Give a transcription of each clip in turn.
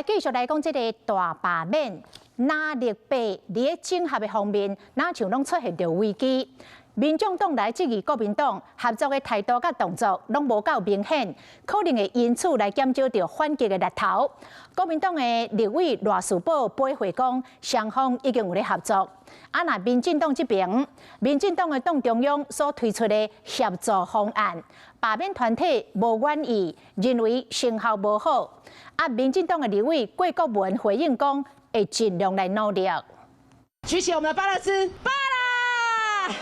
继续来讲这个大罢免，哪立法伫个整合的方面，哪像拢出现着危机。民众党来质疑国民党合作的态度甲动作拢无够明显，可能会因此来减少着反击的力头。国民党的立委赖士宝批回讲，双方已经有咧合作。那民进党这边，民进党的党中央所推出的协作方案，罢免团体无愿意，认为成效无好。民进党的立委郭国文回应讲，会尽量来努力。举起我们的巴勒斯，罢啦！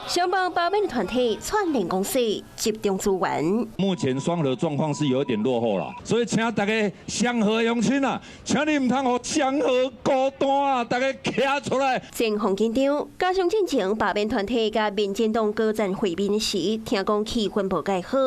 双方罢免团体串联公司，集中资源。目前双核状况是有一点落后啦，所以请大家双核乡亲啊，请你唔通互双核孤单啊，大家站出来。情况紧张，加上进前罢免团体甲民进党各站会面时，听讲气氛无介好。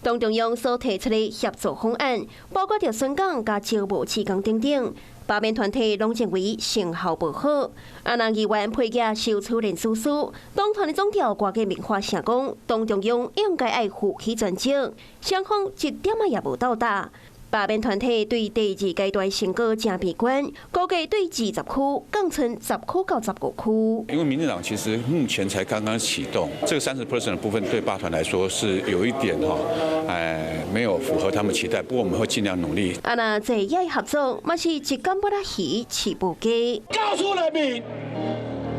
党中央所提出的协作方案，包括着宣讲甲招募期间等等。罢免团体拢认为成效不好，那议员配合小丑连叔叔，党团的总调挂给棉花声讲，党中央应该爱负起全责，双方一点也无斗打。罢免团体对第二阶段成果真悲观，估计对20区降成10区到15区。因为民进党其实目前才刚刚启动，这个30% 的部分对罢团来说是有一点没有符合他们期待，不过我们会尽量努力。那这业合作，嘛是一竿不拉鱼，起不鸡。告诉人民，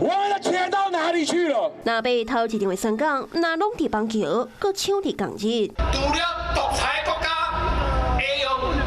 我们的钱到哪里去了？那被头一场的宣讲，那拢伫邦桥，搁抢伫港日。除了独裁国家。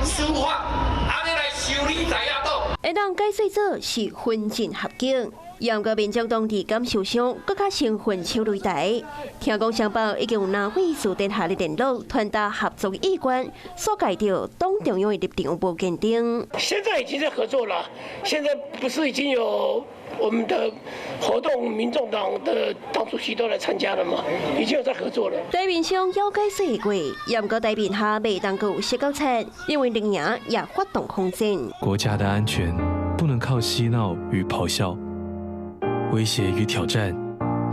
司法，安尼来修理在野党。会当解释做是分进合警，杨过民众党伫感受上更加兴奋抢擂台。听讲上报已经有哪位数殿下的联络传达合作的意愿，所介到党中央的立场无坚定。现在已经在合作了，现在不是已经有我们的活动，民众党的党主席都来参加了吗？已经有在合作了。台面上要解释过，杨过台面下未当够洗高产，因为林营也发动空战。国家的安全不能靠嬉闹与咆哮，威胁与挑战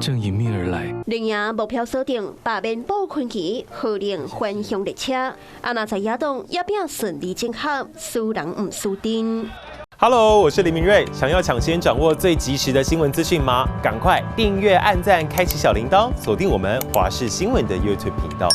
正迎面而来。林营目标锁定罢免保困期，号令返乡列车。那在野党也变顺利整合，输人唔输阵。Hello， 我是林明瑞。想要抢先掌握最及时的新闻资讯吗？赶快订阅、按赞、开启小铃铛，锁定我们华视新闻的 YouTube 频道。